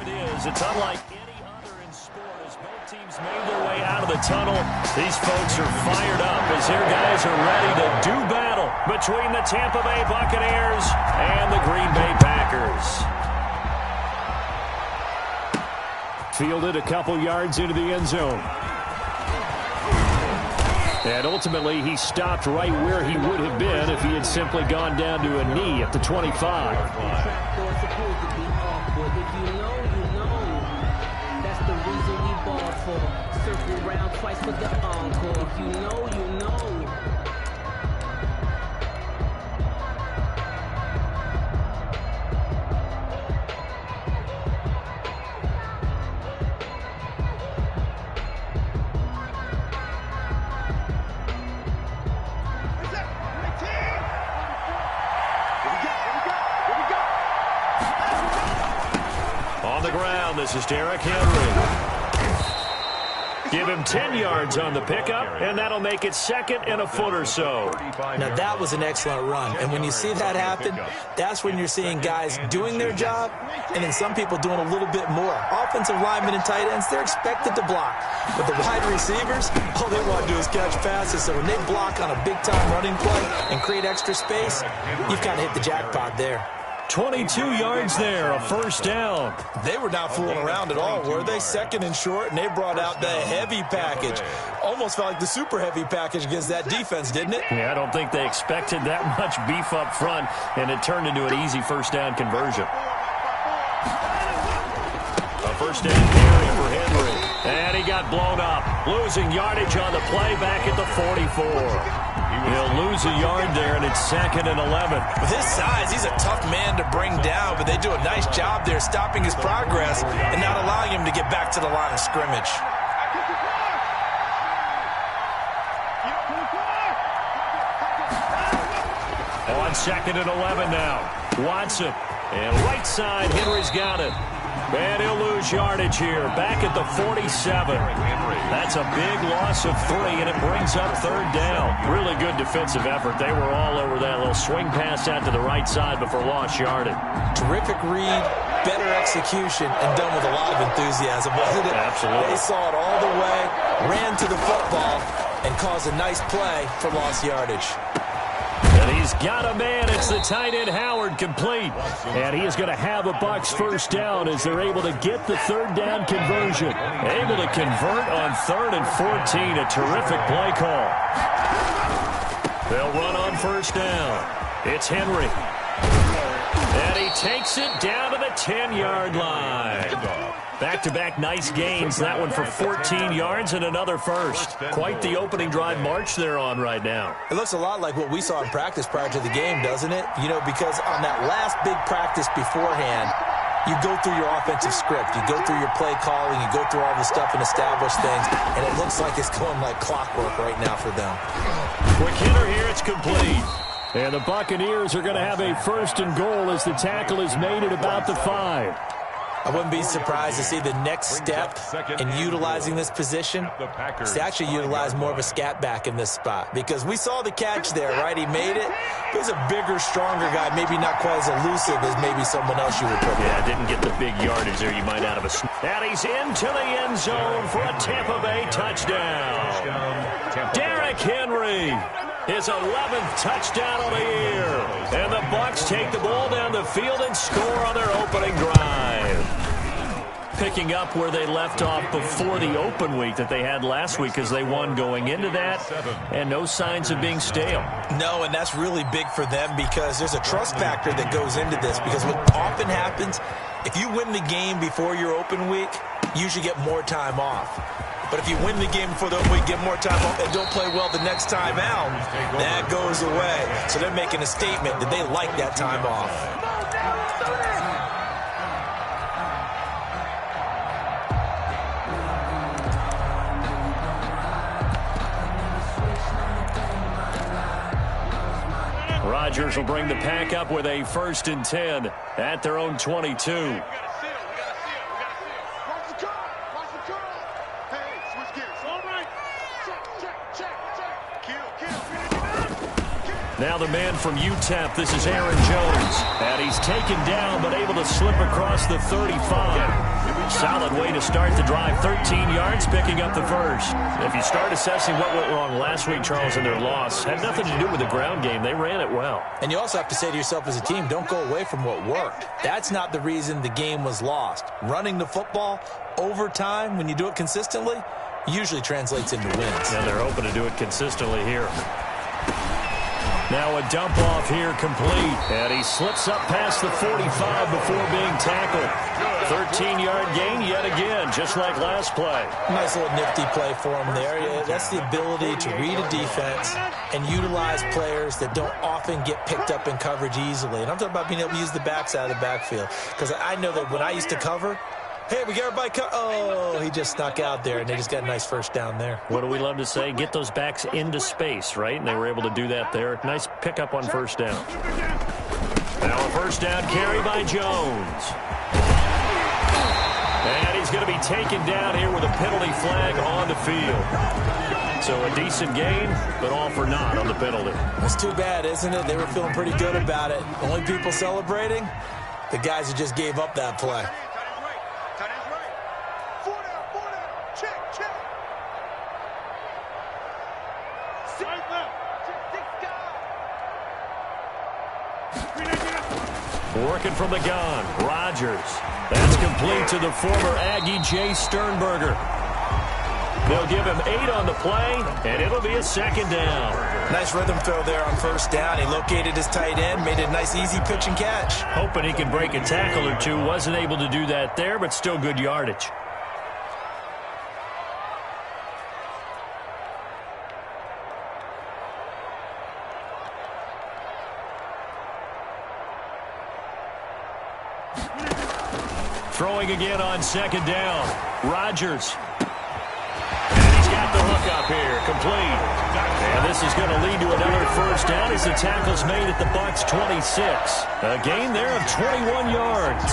it is. It's unlike any other in sport as both teams made their way out of the tunnel. These folks are fired up as their guys are ready to do battle between the Tampa Bay Buccaneers and the Green Bay Packers. Fielded a couple yards into the end zone. And ultimately, he stopped right where he would have been if he had simply gone down to a knee at the 25. Circle round twice for the encore. If you know, you know. On the ground, this is Derrick Henry. Give him 10 yards on the pickup, and that'll make it second and a foot or so. Now, that was an excellent run. And when you see that happen, that's when you're seeing guys doing their job and then some people doing a little bit more. Offensive linemen and tight ends, they're expected to block. But the wide receivers, all they want to do is catch passes. So when they block on a big-time running play and create extra space, you've kind of hit the jackpot there. 22 yards there, a first down. They were not fooling around at all, were they? Second and short, and they brought out the heavy package. Almost felt like the super heavy package against that defense, didn't it? Yeah, I don't think they expected that much beef up front, and it turned into an easy first down conversion. A first down carry for Henry, and he got blown up. Losing yardage on the play back at the 44. He'll lose a yard there, and it's second and 11. With his size, he's a tough man to bring down, but they do a nice job there stopping his progress and not allowing him to get back to the line of scrimmage. On second and 11 now. Watson. And right side, Henry's got it. And he'll lose yardage here. Back at the 47. That's a big loss of 3, and it brings up third down. Really good defensive effort. They were all over that little swing pass out to the right side before lost yardage. Terrific read, better execution, and done with a lot of enthusiasm, wasn't it? Absolutely. They saw it all the way, ran to the football, and caused a nice play for lost yardage. And he's got a man. It's the tight end Howard complete. And he is going to have a Bucs first down as they're able to get the third down conversion. Able to convert on 3rd and 14. A terrific play call. They'll run on first down. It's Henry. And he takes it down to the 10-yard line. Back-to-back nice gains. That one for 14 yards and another first. Quite the opening drive march they're on right now. It looks a lot like what we saw in practice prior to the game, doesn't it? You know, because on that last big practice beforehand, you go through your offensive script. You go through your play calling. You go through all the stuff and establish things. And it looks like it's going like clockwork right now for them. Quick hitter here. It's complete. And the Buccaneers are going to have a first and goal as the tackle is made at about the 5. I wouldn't be surprised to see the next step in utilizing this position is to actually utilize more of a scat back in this spot. Because we saw the catch there, right? He made it. He's a bigger, stronger guy, maybe not quite as elusive as maybe someone else you would put there. Yeah, didn't get the big yardage there. You might out of a... And he's into the end zone for a Tampa Bay touchdown. Derrick Henry. His 11th touchdown of the year. And the Bucs take the ball down the field and score on their opening drive. Picking up where they left off before the open week that they had last week because they won going into that, and no signs of being stale. No, and that's really big for them because there's a trust factor that goes into this because what often happens, if you win the game before your open week, you usually get more time off. But if you win the game before the open week, get more time off, and don't play well the next time out, that goes away. So they're making a statement that they like that time off. Rodgers will bring the pack up with a 1st and 10 at their own 22. Now the man from UTEP, this is Aaron Jones. And he's taken down but able to slip across the 35. Solid way to start the drive. 13 yards, picking up the first. If you start assessing what went wrong last week, Charles, in their loss, had nothing to do with the ground game. They ran it well. And you also have to say to yourself as a team, don't go away from what worked. That's not the reason the game was lost. Running the football over time, when you do it consistently, usually translates into wins. And they're hoping to do it consistently here. Now a dump off here complete. And he slips up past the 45 before being tackled. 13-yard gain yet again, just like last play. Nice little nifty play for him there. Yeah, that's the ability to read a defense and utilize players that don't often get picked up in coverage easily. And I'm talking about being able to use the backs out of the backfield. Because I know that when I used to cover, hey, we got everybody oh, he just snuck out there, and they just got a nice first down there. What do we love to say? Get those backs into space, right? And they were able to do that there. Nice pickup on first down. Now a first down carry by Jones. And he's going to be taken down here with a penalty flag on the field. So a decent gain, but all for naught on the penalty. That's too bad, isn't it? They were feeling pretty good about it. Only people celebrating, the guys who just gave up that play. Working from the gun, Rodgers. That's complete to the former Aggie, Jay Sternberger. They'll give him 8 on the play, and it'll be a second down. Nice rhythm throw there on first down. He located his tight end, made it a nice easy pitch and catch. Hoping he could break a tackle or two. Wasn't able to do that there, but still good yardage. Throwing again on second down. Rodgers. And he's got the hook up here. Complete. And this is going to lead to another first down as the tackle's made at the Bucs 26. A gain there of 21 yards.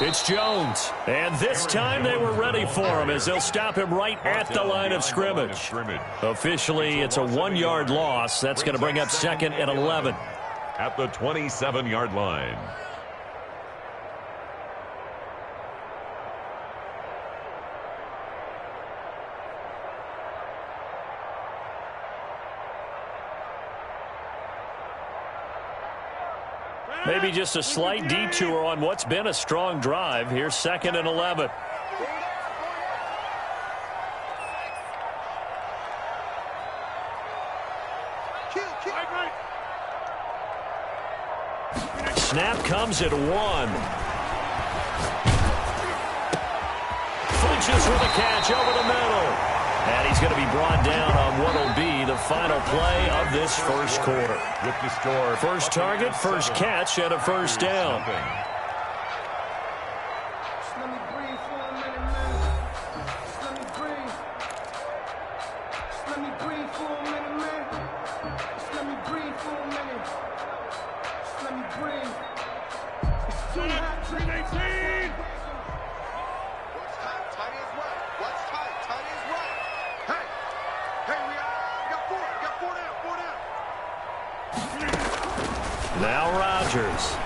It's Jones, and this time they were ready for him as they'll stop him right at the line of scrimmage. Officially, it's a 1-yard loss. That's going to bring up second and 11. At the 27-yard line. Maybe just a slight detour on what's been a strong drive. Here's second and 11. Snap comes at 1. Funches with a catch over the middle. And he's going to be brought down on what will be the final play of this first quarter. With the score, first target, first catch, and a first down. Now Rodgers.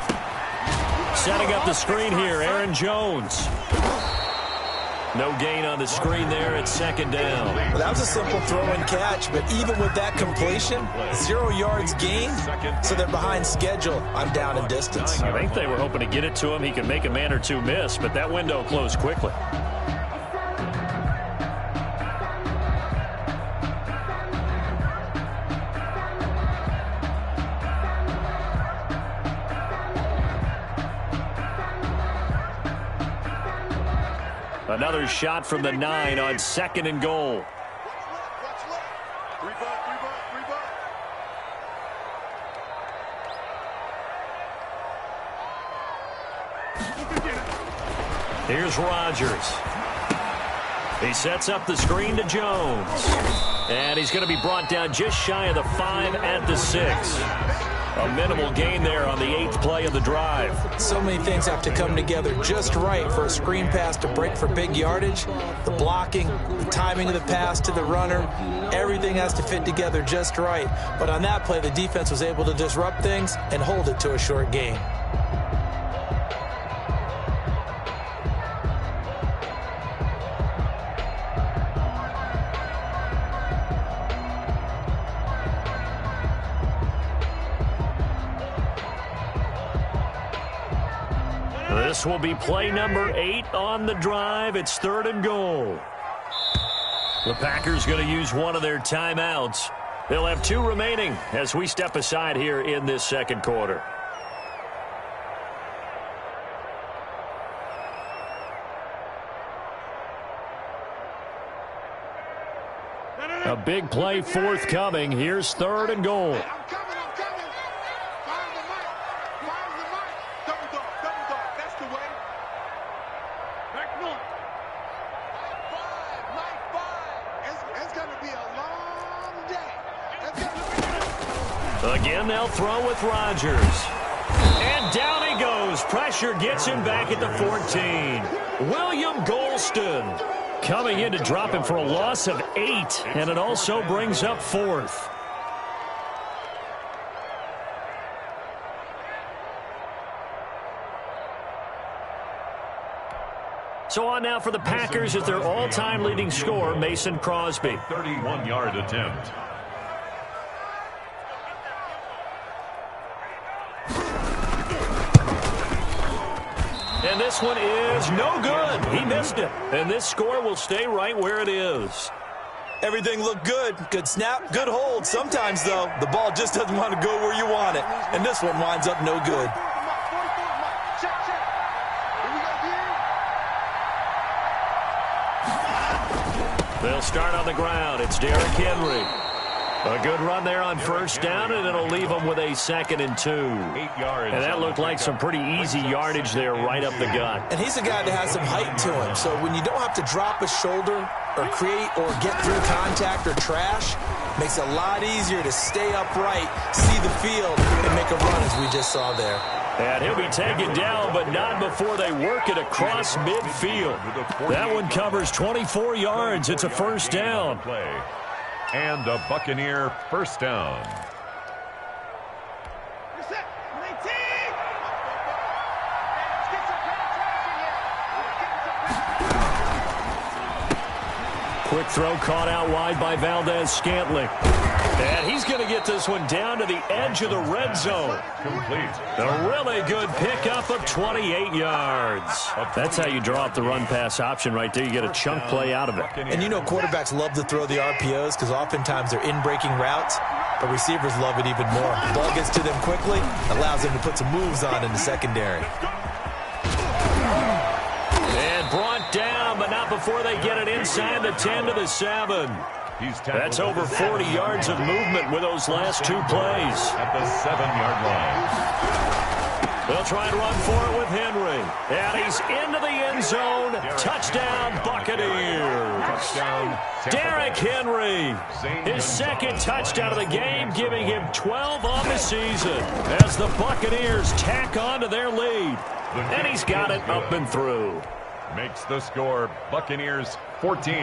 Setting up the screen here, Aaron Jones. No gain on the screen there at second down. Well, that was a simple throw and catch, but even with that completion, 0 yards gained, so they're behind schedule. I'm down in distance. I think they were hoping to get it to him. He could make a man or two miss, but that window closed quickly. Another shot from the 9 on second and goal. Here's Rodgers. He sets up the screen to Jones. And he's going to be brought down just shy of the 5 at the 6. A minimal gain there on the 8th play of the drive. So many things have to come together just right for a screen pass to break for big yardage. The blocking, the timing of the pass to the runner, everything has to fit together just right. But on that play, the defense was able to disrupt things and hold it to a short gain. This will be play number 8 on the drive. It's 3rd and goal. The Packers going to use one of their timeouts. They'll have 2 remaining as we step aside here in this second quarter. A big play forthcoming. Here's 3rd and goal. Again, they'll throw with Rodgers. And down he goes. Pressure gets him back at the 14. William Golston coming in to drop him for a loss of 8. And it also brings up 4th. So on now for the Packers is their all-time leading scorer, Mason Crosby. 31-yard attempt. And this one is no good. He missed it. And this score will stay right where it is. Everything looked good. Good snap, good hold. Sometimes, though, the ball just doesn't want to go where you want it. And this one winds up no good. They'll start on the ground. It's Derrick Henry. A good run there on first down, and it'll leave them with a 2nd and 2. 8 yards. And that looked like some pretty easy yardage there right up the gut. And he's a guy that has some height to him. So when you don't have to drop a shoulder or create or get through contact or trash, makes it a lot easier to stay upright, see the field, and make a run as we just saw there. And he'll be taken down, but not before they work it across midfield. That one covers 24 yards. It's a first down. And a Buccaneer first down. Quick throw caught out wide by Valdez-Scantling. And he's going to get this one down to the edge of the red zone. Complete. A really good pickup of 28 yards. That's how you draw up the run-pass option right there. You get a chunk play out of it. And you know quarterbacks love to throw the RPOs because oftentimes they're in-breaking routes, but receivers love it even more. The ball gets to them quickly, allows them to put some moves on in the secondary. And brought down, but not before they get it inside the 10 to the 7. That's over 40 yards of movement with those last 2 plays. At the 7-yard line. They'll try and run for it with Henry. And he's into the end zone. Touchdown, Buccaneers. Touchdown, Derrick Henry. His 2nd touchdown of the game, giving him 12 on the season as the Buccaneers tack on to their lead. And he's got it up and through. Makes the score Buccaneers 14.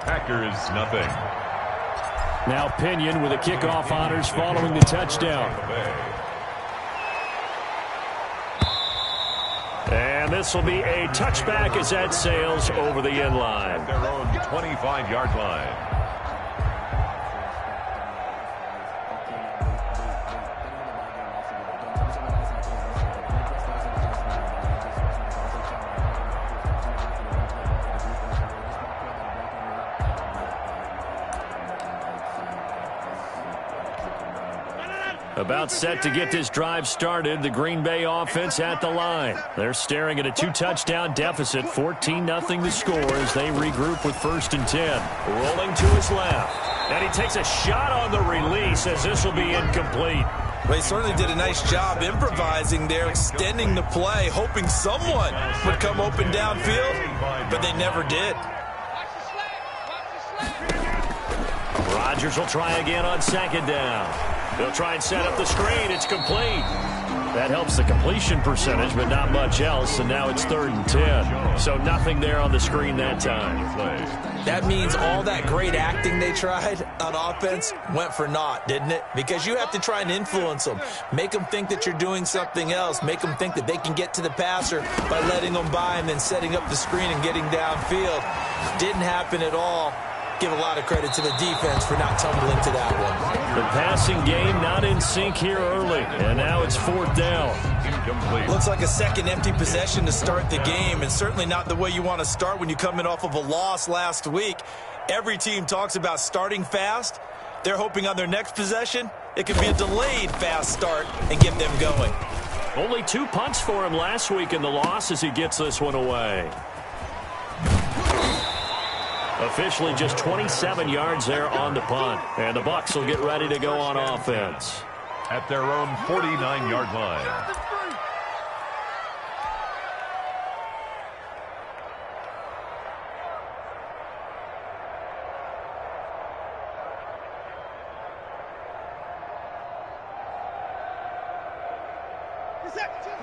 Packers nothing. Now Pinion with the kickoff honors following the touchdown. And this will be a touchback as that sails over the end line. At their own 25-yard line. About set to get this drive started, the Green Bay offense at the line. They're staring at a 2-touchdown deficit, 14-0 the score as they regroup with 1st and 10. Rolling to his left. And he takes a shot on the release as this will be incomplete. They certainly did a nice job improvising there, extending the play, hoping someone would come open downfield, but they never did. Rodgers will try again on second down. He'll try and set up the screen. It's complete. That helps the completion percentage, but not much else, and now it's 3rd and 10. So nothing there on the screen that time. That means all that great acting they tried on offense went for naught, didn't it? Because you have to try and influence them. Make them think that you're doing something else. Make them think that they can get to the passer by letting them by and then setting up the screen and getting downfield. Didn't happen at all. Give a lot of credit to the defense for not tumbling to that one. The passing game not in sync here early, and now it's 4th down. Incomplete. Looks like a second empty possession to start the game, and certainly not the way you want to start when you come in off of a loss last week. Every team talks about starting fast. They're hoping on their next possession it could be a delayed fast start and get them going. Only 2 punts for him last week in the loss as he gets this one away. Officially just 27 yards there on the punt. And the Bucs will get ready to go on offense. At their own 49-yard line.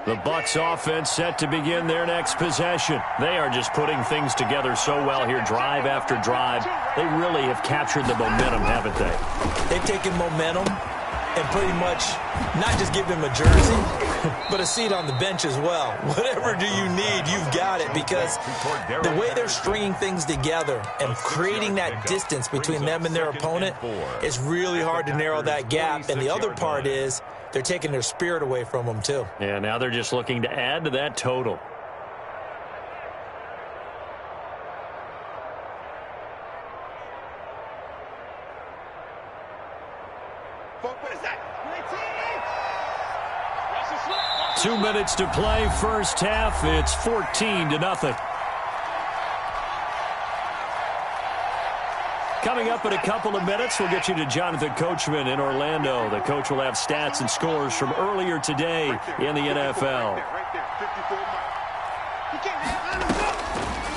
The Bucs offense set to begin their next possession. They are just putting things together so well here, drive after drive. They really have captured the momentum, haven't they? They've taken momentum and pretty much not just give him a jersey, but a seat on the bench as well. Whatever do you need, you've got it, because the way they're stringing things together and creating that distance between them and their opponent is really hard to narrow that gap. And the other part is they're taking their spirit away from them, too. Yeah, now they're just looking to add to that total. What is that? 2 minutes to play, first half. It's 14-0. Coming up in a couple of minutes, we'll get you to Jonathan Coachman in Orlando. The coach will have stats and scores from earlier today in the NFL.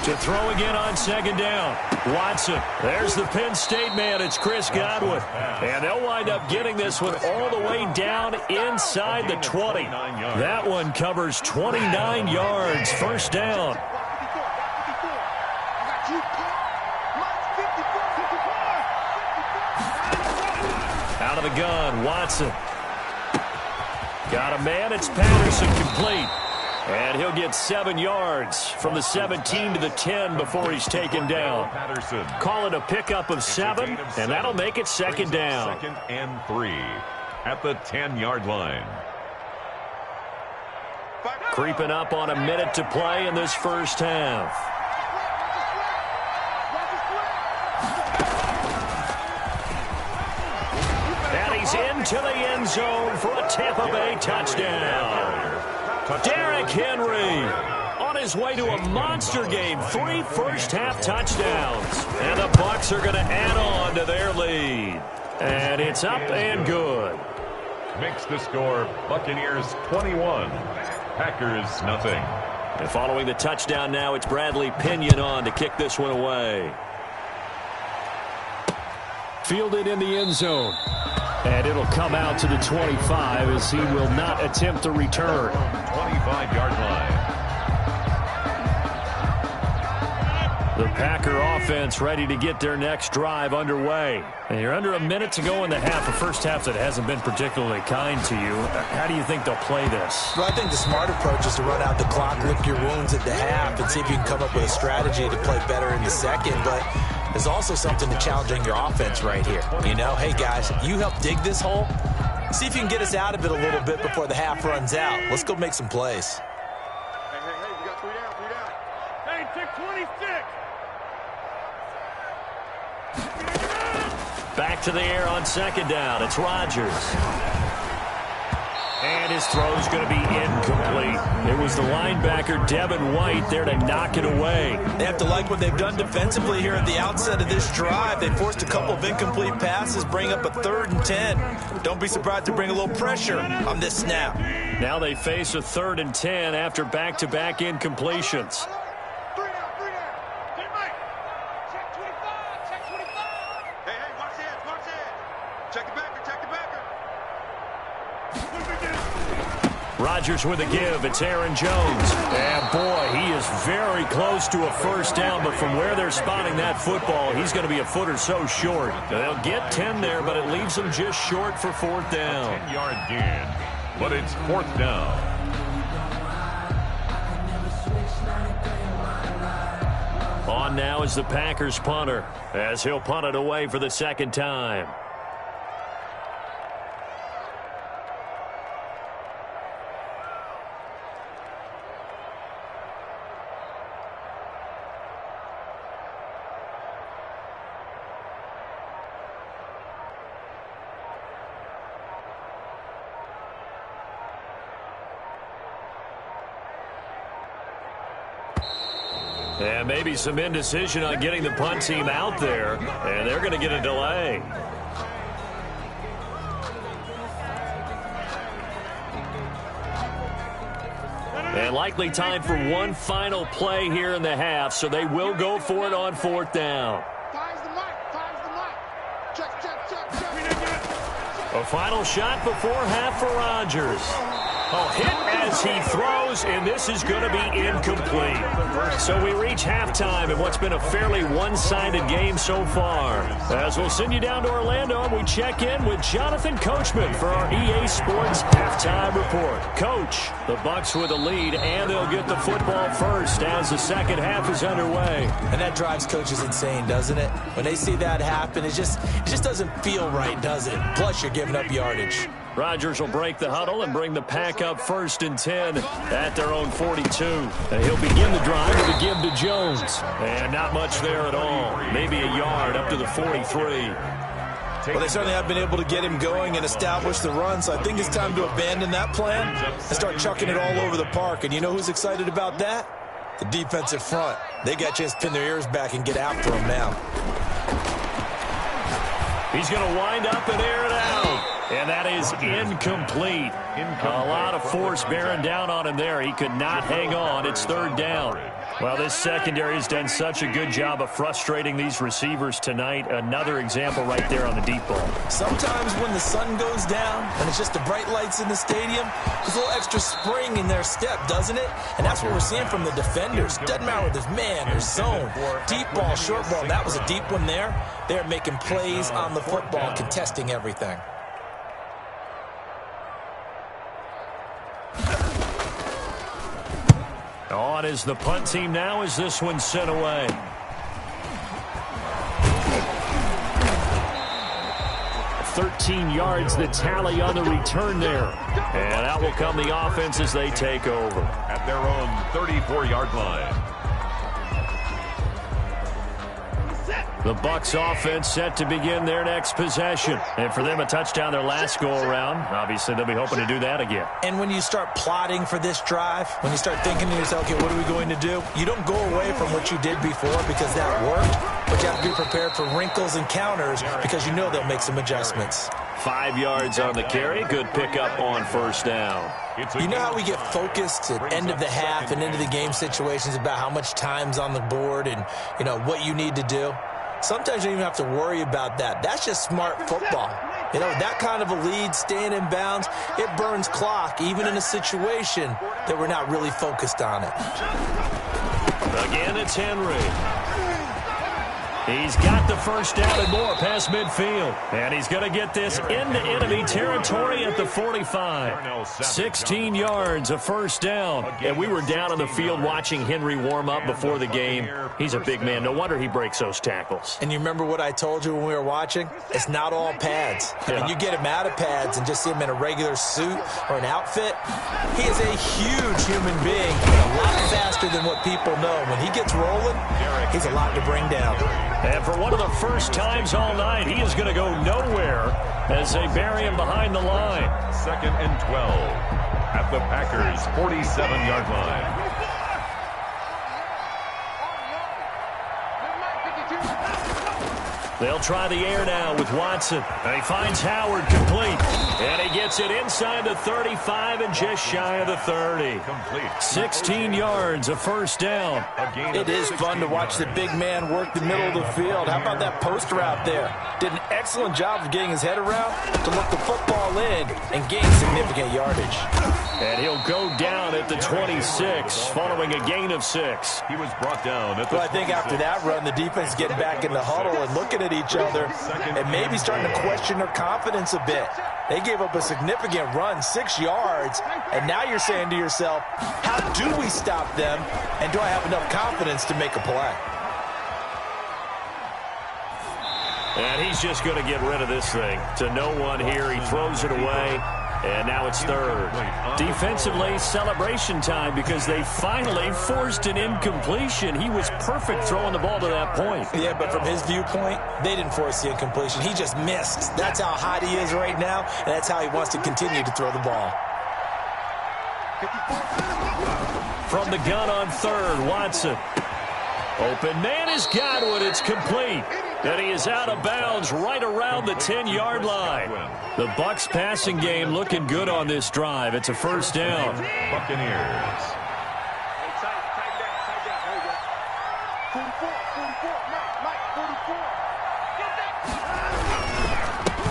To throw again on second down. Watson. There's the Penn State man. It's Chris Godwin. And they'll wind up getting this one all the way down inside the 20. That one covers 29 yards. First down. Out of the gun, Watson. Got a man. It's Patterson, complete. And he'll get 7 yards from the 17 to the 10 before he's taken down. Patterson. Call it a pickup of 7, and that'll make it second down. 2nd and 3 at the 10-yard line. Creeping up on a minute to play in this first half. And he's into the end zone for a Tampa Bay touchdown. Derrick Henry on his way to a monster game. 3 first-half touchdowns. And the Bucs are going to add on to their lead. And it's up and good. Makes the score Buccaneers 21, Packers nothing. And following the touchdown now, it's Bradley Pinion on to kick this one away. Fielded in the end zone. And it'll come out to the 25 as he will not attempt a return. 25-yard line. The Packer offense ready to get their next drive underway. And you're under a minute to go in the half, a first half that hasn't been particularly kind to you. How do you think they'll play this? Well, I think the smart approach is to run out the clock, lick your wounds at the half, and see if you can come up with a strategy to play better in the second. But there's also something to challenging your offense right here. You know, hey, guys, you help dig this hole. See if you can get us out of it a little bit before the half runs out. Let's go make some plays. Hey, we got 3 down. Hey, take 26. Back to the air on second down. It's Rodgers. And his throw's going to be incomplete. It was the linebacker, Devin White, there to knock it away. They have to like what they've done defensively here at the outset of this drive. They forced a couple of incomplete passes, bring up a 3rd and 10. Don't be surprised to bring a little pressure on this snap. Now they face a 3rd and 10 after back-to-back incompletions. 3 down. Hey, Mike. Check 25. Hey, watch this. Rodgers with a give. It's Aaron Jones. And, boy, he is very close to a first down, but from where they're spotting that football, he's going to be a foot or so short. They'll get 10 there, but it leaves them just short for fourth down. A 10-yard gain, but it's fourth down. On now is the Packers punter, as he'll punt it away for the second time. And maybe some indecision on getting the punt team out there, and they're going to get a delay. And likely time for one final play here in the half, so they will go for it on fourth down. A final shot before half for Rodgers. A hit as he throws, and this is going to be incomplete. So we reach halftime in what's been a fairly one-sided game so far. As we'll send you down to Orlando, we check in with Jonathan Coachman for our EA Sports Halftime Report. Coach, the Bucs with a lead, and they'll get the football first as the second half is underway. And that drives coaches insane, doesn't it? When they see that happen, it just doesn't feel right, does it? Plus, you're giving up yardage. Rodgers will break the huddle and bring the pack up 1st and 10 at their own 42. And he'll begin the drive with a give to Jones. And not much there at all. Maybe a yard up to the 43. Well, they certainly have been able to get him going and establish the run, so I think it's time to abandon that plan and start chucking it all over the park. And you know who's excited about that? The defensive front. They got a chance to pin their ears back and get after him now. He's going to wind up and air it out. And that is incomplete. A lot of force bearing down on him there. He could not hang on. It's third down. Well, this secondary has done such a good job of frustrating these receivers tonight. Another example right there on the deep ball. Sometimes when the sun goes down and it's just the bright lights in the stadium, there's a little extra spring in their step, doesn't it? And that's what we're seeing from the defenders. Doesn't matter whether there's man or zone. Deep ball, short ball. That was a deep one there. They're making plays on the football, contesting everything. On is the punt team now as this one's sent away. $13 yards the tally on the return there. And out will come the offense as they take over. At their own 34-yard line. The Bucs offense set to begin their next possession. And for them, a touchdown their last go-around. Obviously, they'll be hoping to do that again. And when you start plotting for this drive, when you start thinking to yourself, okay, what are we going to do? You don't go away from what you did before because that worked, but you have to be prepared for wrinkles and counters because you know they'll make some adjustments. 5 yards on the carry. Good pickup on first down. You know how we get focused at end of the half and into the game situations about how much time's on the board and, you know, what you need to do? Sometimes you don't even have to worry about that. That's just smart football. You know, that kind of a lead, staying in bounds, it burns clock, even in a situation that we're not really focused on it. Again, it's Henry. He's got the first down and more past midfield. And he's going to get this into enemy territory at the 45. 16 yards, a first down. And we were down on the field watching Henry warm up before the game. He's a big man. No wonder he breaks those tackles. And you remember what I told you when we were watching? It's not all pads. I mean, you get him out of pads and just see him in a regular suit or an outfit. He is a huge human being, a lot faster than what people know. When he gets rolling, he's a lot to bring down. And for one of the first times all night, he is going to go nowhere as they bury him behind the line. 2nd and 12 at the Packers' 47-yard line. They'll try the air now with Watson. And he finds Howard complete. And he gets Gets it inside the 35 and just shy of the 30. Complete. 16 yards, a first down. It is fun to watch the big man work the middle of the field. How about that poster out there? Did an excellent job of getting his head around to look the football in and gain significant yardage. And he'll go down at the 26, following a gain of 6. He was brought down at the Well, I think after that run, the defense is getting back in the huddle and looking at each other and maybe starting to question their confidence a bit. They gave up a significant run, 6 yards, and now you're saying to yourself, how do we stop them, and do I have enough confidence to make a play? And he's just going to get rid of this thing. To no one here. He throws it away. And now it's third. Defensively, celebration time because they finally forced an incompletion. He was perfect throwing the ball to that point. Yeah, but from his viewpoint, they didn't force the incompletion. He just missed. That's how hot he is right now, and that's how he wants to continue to throw the ball. From the gun on third, Watson. Open man is Godwin. It's complete. And he is out of bounds right around the 10-yard line. The Bucs passing game looking good on this drive. It's a first down. Buccaneers.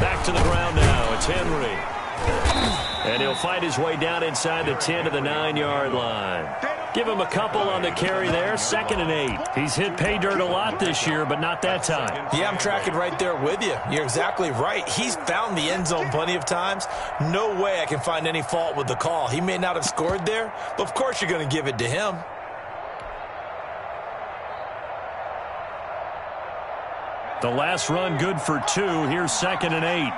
Back to the ground now. It's Henry. And he'll fight his way down inside the 10 to the 9-yard line. Give him a couple on the carry there. 2nd and 8. He's hit pay dirt a lot this year, but not that time. Yeah, I'm tracking right there with you. You're exactly right. He's found the end zone plenty of times. No way I can find any fault with the call. He may not have scored there, but of course you're going to give it to him. The last run good for 2. Here's 2nd and 8.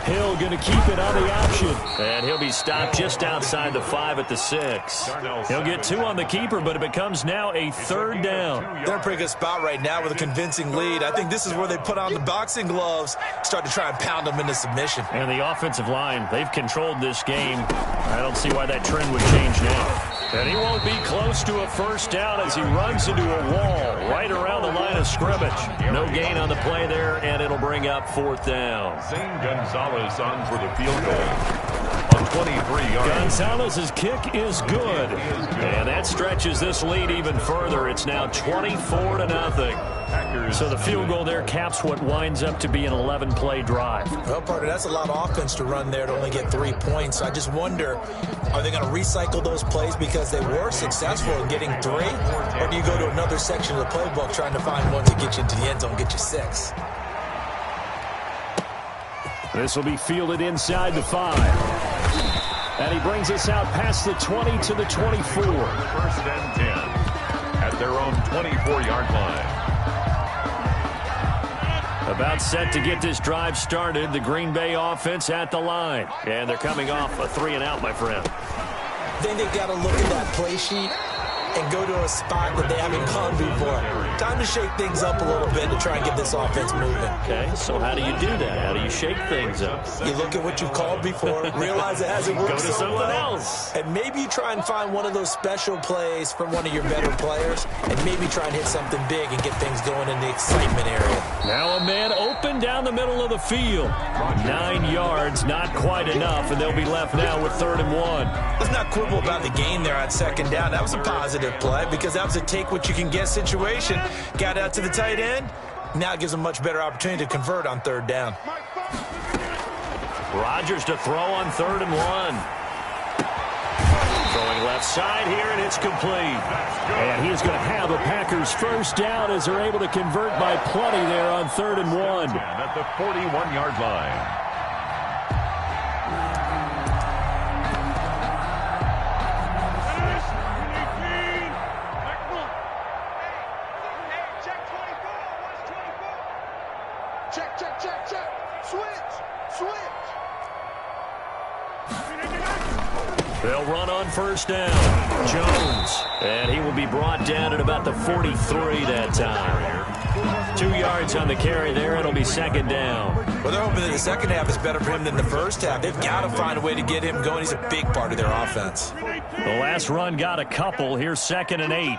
Hill going to keep it on the option. And he'll be stopped just outside the 5 at the 6. He'll get 2 on the keeper, but it becomes now a third down. They're in a pretty good spot right now with a convincing lead. I think this is where they put on the boxing gloves, start to try and pound them into submission. And the offensive line, they've controlled this game. I don't see why that trend would change now. And he won't be close to a first down as he runs into a wall right around the line of scrimmage. No gain on the play there, and it'll bring up 4th down. Zane Gonzalez on for the field goal on 23 yards. Gonzalez's kick is good. And that stretches this lead even further. It's now 24-0. So the field goal there caps what winds up to be an 11-play drive. Well, partner, that's a lot of offense to run there to only get 3 points. I just wonder, are they going to recycle those plays because they were successful in getting 3? Or do you go to another section of the playbook trying to find one to get you into the end zone, get you 6? This will be fielded inside the 5. And he brings us out past the 20 to the 24. 1st and 10 at their own 24-yard line. About set to get this drive started. The Green Bay offense at the line. And they're coming off a 3-and-out, my friend. I think they've got to look at that play sheet and go to a spot that they haven't gone before. Time to shake things up a little bit to try and get this offense moving. Okay, so how do you do that? How do you shake things up? You look at what you've called before, realize it hasn't worked Go to so something well, else. and maybe you try and find one of those special plays from one of your better players, and maybe try and hit something big and get things going in the excitement area. Now a man open down the middle of the field. 9 yards, not quite enough, and they'll be left now with 3rd and 1. Let's not quibble about the gain there on 2nd down. That was a positive play because that was a take-what-you-can-get situation. Got out to the tight end. Now it gives them a much better opportunity to convert on 3rd down. Rodgers to throw on 3rd and 1. Throwing left side here, and it's complete. And he is going to have a Packers first down as they're able to convert by plenty there on 3rd and 1. At the 41-yard line. They'll run on first down. Jones. And he will be brought down at about the 43 that time. 2 yards on the carry there. It'll be 2nd down. Well, they're hoping that the second half is better for him than the first half. They've got to find a way to get him going. He's a big part of their offense. The last run got a couple. Here's 2nd and 8.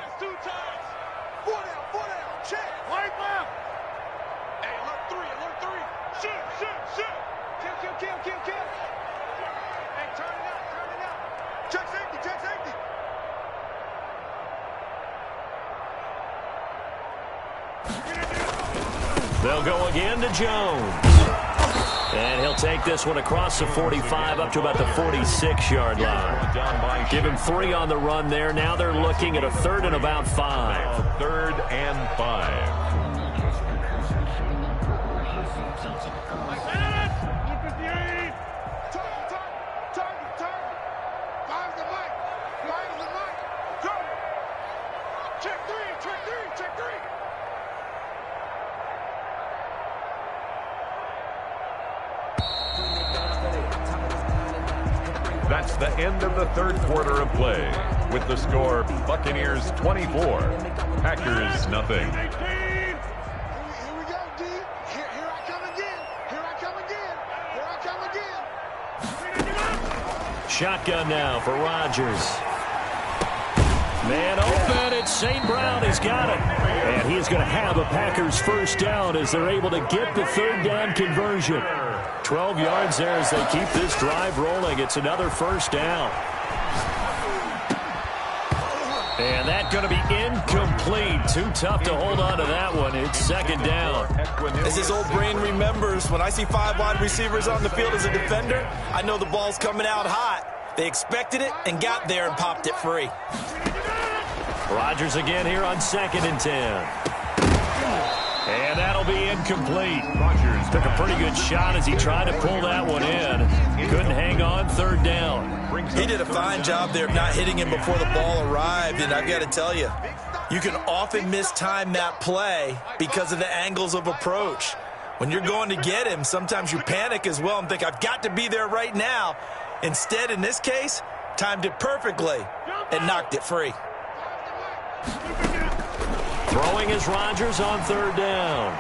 They'll go again to Jones. And he'll take this one across the 45 up to about the 46-yard line. Give him 3 on the run there. Now they're looking at a 3rd and about 5. 3rd and 5. That's the end of the 3rd quarter of play. With the score, Buccaneers 24, Packers nothing. Here we go, D. Here I come again. Here I come again. Here I come again. Shotgun now for Rodgers. Man open, it's St. Brown. He's got it. And he's going to have a Packers 1st down as they're able to get the 3rd down conversion. 12 yards there as they keep this drive rolling. It's another 1st down. And that's going to be incomplete. Too tough to hold on to that one. It's 2nd down. As his old brain remembers, when I see 5 wide receivers on the field as a defender, I know the ball's coming out hot. They expected it and got there and popped it free. Rodgers again here on 2nd and 10. And that'll be incomplete. Rodgers took a pretty good shot as he tried to pull that one in. Couldn't hang on. 3rd down. He did a fine job there of not hitting him before the ball arrived. And I've got to tell you, you can often mistime that play because of the angles of approach. When you're going to get him, sometimes you panic as well and think, I've got to be there right now. Instead, in this case, timed it perfectly and knocked it free. Throwing is Rodgers on 3rd down.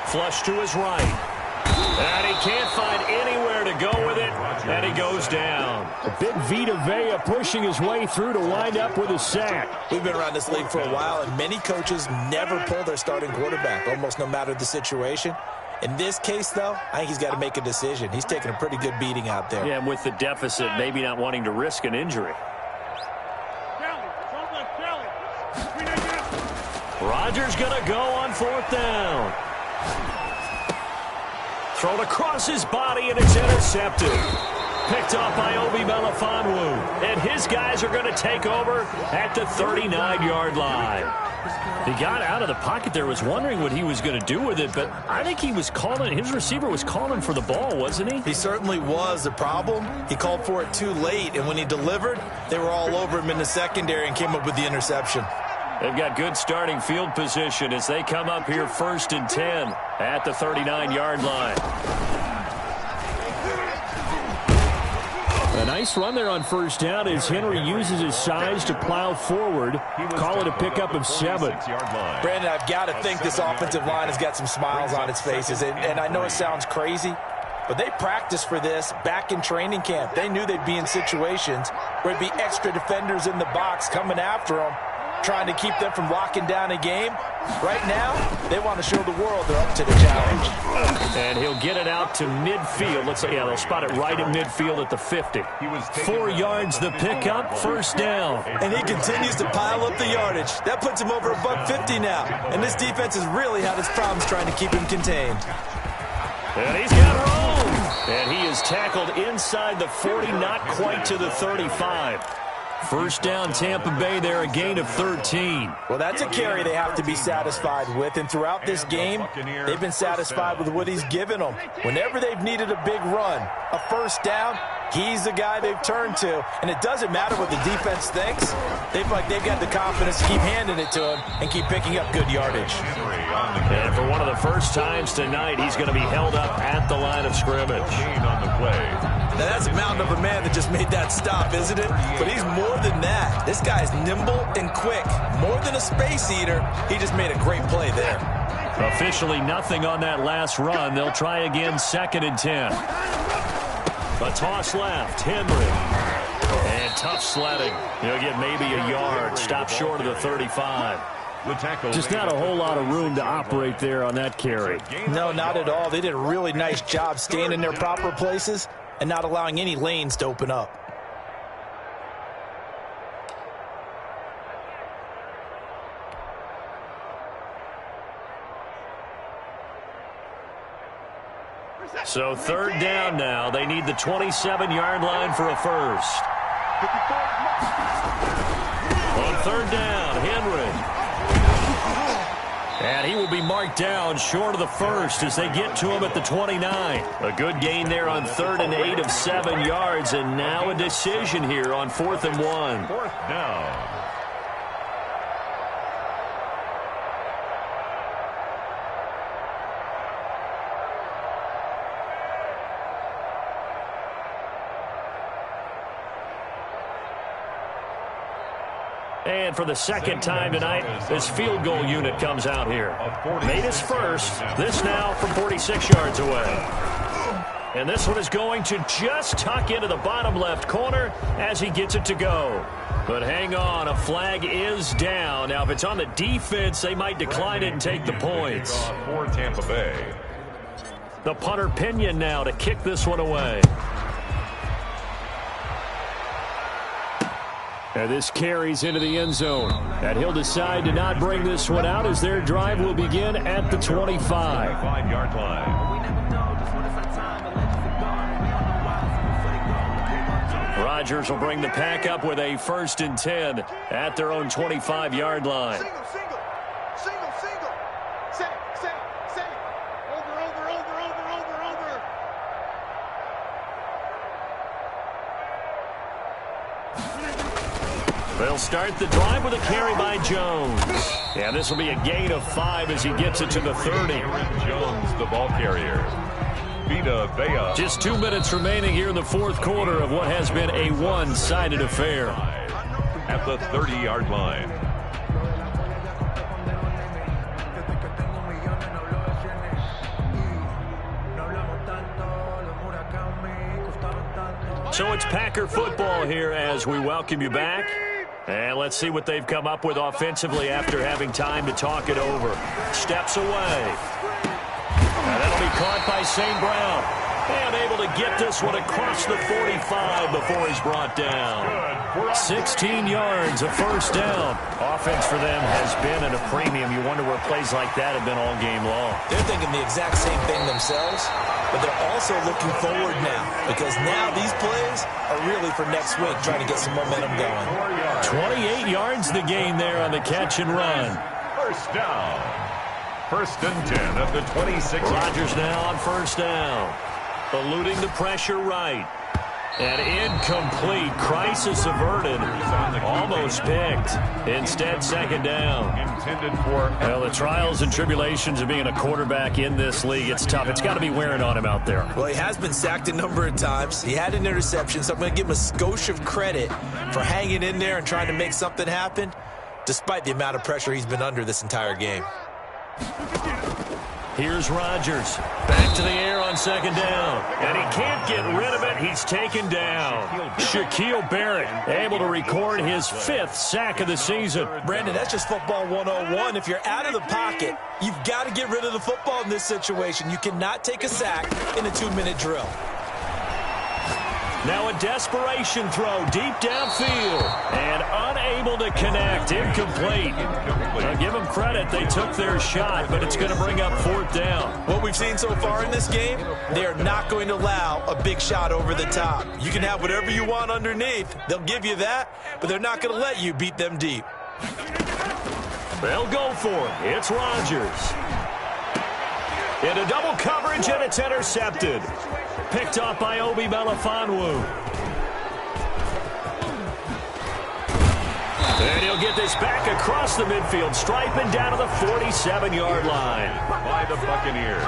Flush to his right. And he can't find anywhere to go with it, and he goes down. A big Vita Vea pushing his way through to wind up with a sack. We've been around this league for a while, and many coaches never pull their starting quarterback, almost no matter the situation. In this case, though, I think he's got to make a decision. He's taking a pretty good beating out there. Yeah, and with the deficit, maybe not wanting to risk an injury. Rodgers going to go on 4th down. Thrown across his body, and it's intercepted. Picked off by Obi Melifonwu. And his guys are going to take over at the 39-yard line. He got out of the pocket there, was wondering what he was going to do with it, but I think he was calling, his receiver was calling for the ball, wasn't he? He certainly was. The problem, he called for it too late, and when he delivered, they were all over him in the secondary and came up with the interception. They've got good starting field position as they come up here 1st and 10 at the 39-yard line. A nice run there on 1st down as Henry uses his size to plow forward. Call it a pickup of 7. Brandon, I've got to think this offensive line has got some smiles on its faces. And I know it sounds crazy, but they practiced for this back in training camp. They knew they'd be in situations where it'd be extra defenders in the box coming after them, trying to keep them from locking down a game. Right now, they want to show the world they're up to the challenge. And he'll get it out to midfield. Let's say, yeah, they'll spot it right at midfield at the 50. 4 yards the pickup, 1st down. And he continues to pile up the yardage. That puts him over $150 now. And this defense has really had its problems trying to keep him contained. And he's got room. And he is tackled inside the 40, not quite to the 35. 1st down, Tampa Bay there, a gain of 13. Well, that's a carry they have to be satisfied with, and throughout this game, they've been satisfied with what he's given them. Whenever they've needed a big run, a 1st down, he's the guy they've turned to, and it doesn't matter what the defense thinks. They've got the confidence to keep handing it to him and keep picking up good yardage. And for one of the first times tonight, he's going to be held up at the line of scrimmage. On the play. Now, that's a mountain of a man that just made that stop, isn't it? But he's more than that. This guy's nimble and quick. More than a space eater, he just made a great play there. Officially nothing on that last run. They'll try again 2nd and 10. A toss left, Henry. And tough sledding. He'll get maybe a yard. Stop short of the 35. Just not a whole lot of room to operate there on that carry. No, not at all. They did a really nice job staying in their proper places and not allowing any lanes to open up. So third down now. They need the 27-yard line for a first. On third down, Henry. And he will be marked down short of the first as they get to him at the 29. A good gain there on 3rd and 8 of 7 yards, and now a decision here on 4th and 1. Fourth down. And for the second time tonight, this field goal unit comes out here. Made his first. This now from 46 yards away. And this one is going to just tuck into the bottom left corner as he gets it to go. But hang on, a flag is down. Now, if it's on the defense, they might decline it and take the points. For Tampa Bay. The punter Pinion now to kick this one away. And this carries into the end zone. And he'll decide to not bring this one out as their drive will begin at the 25. 5-yard line. Rodgers will bring the pack up with a 1st and 10 at their own 25-yard line. Single. Set. Over. They'll start the drive with a carry by Jones. And this will be a gain of 5 as he gets it to the 30. Jones, the ball carrier. Vita Vea. Just 2 minutes remaining here in the fourth quarter of what has been a one-sided affair. At the 30-yard line. So it's Packer football here as we welcome you back. And let's see what they've come up with offensively after having time to talk it over. Steps away. And that'll be caught by St. Brown. And able to get this one across the 45 before he's brought down. 16 yards, a first down. Offense for them has been at a premium. You wonder where plays like that have been all game long. They're thinking the exact same thing themselves, but they're also looking forward now because now these plays are really for next week, trying to get some momentum going. 28 yards the gain there on the catch and run. First down. 1st and 10 at the 26. Rodgers now on first down. Eluding the pressure right. And incomplete. Crisis averted. Almost picked. Instead, second down. Intended for. Well, the trials and tribulations of being a quarterback in this league, it's tough. It's got to be wearing on him out there. Well, he has been sacked a number of times. He had an interception, so I'm going to give him a skosh of credit for hanging in there and trying to make something happen, despite the amount of pressure he's been under this entire game. Here's Rodgers. Back to the air on second down. And he can't get rid of it. He's taken down. Shaquille Barrett able to record his 5th sack of the season. Brandon, that's just football 101. If you're out of the pocket, you've got to get rid of the football in this situation. You cannot take a sack in a 2-minute drill. Now a desperation throw deep downfield. And unable to connect. Incomplete. Now give them credit. They took their shot, but it's going to bring up 4th down. What we've seen so far in this game, they are not going to allow a big shot over the top. You can have whatever you want underneath. They'll give you that, but they're not going to let you beat them deep. They'll go for it. It's Rodgers. Into double coverage, and it's intercepted. Picked off by Obi Melifonwu. And he'll get this back across the midfield stripe and down to the 47-yard line. By the Buccaneers.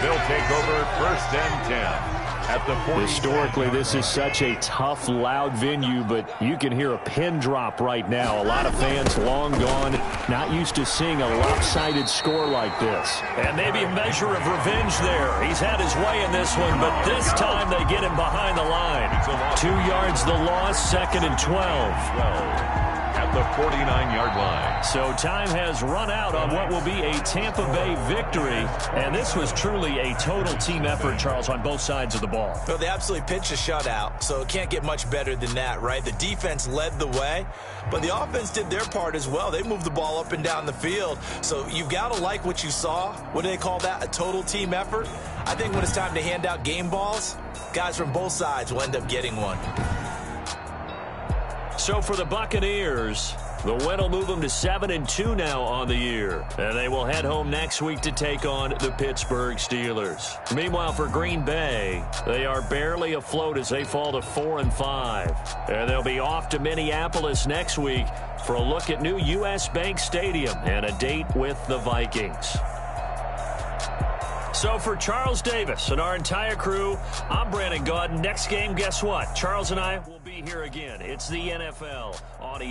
They'll take over 1st and 10. At the 40. Historically, this is such a tough, loud venue, but you can hear a pin drop right now. A lot of fans long gone, not used to seeing a lopsided score like this. And maybe a measure of revenge there. He's had his way in this one, but this time they get him behind the line. 2 yards the loss, 2nd and 12. At the 49-yard line. So time has run out on what will be a Tampa Bay victory. And this was truly a total team effort, Charles, on both sides of the ball. Well, they absolutely pitched a shutout, so it can't get much better than that, right? The defense led the way, but the offense did their part as well. They moved the ball up and down the field. So you've got to like what you saw. What do they call that? A total team effort? I think when it's time to hand out game balls, guys from both sides will end up getting one. So for the Buccaneers, the win will move them to 7-2 now on the year. And they will head home next week to take on the Pittsburgh Steelers. Meanwhile, for Green Bay, they are barely afloat as they fall to 4-5. And they'll be off to Minneapolis next week for a look at new U.S. Bank Stadium and a date with the Vikings. So for Charles Davis and our entire crew, I'm Brandon Gaudin. Next game, guess what? Charles and I will be here again. It's the NFL on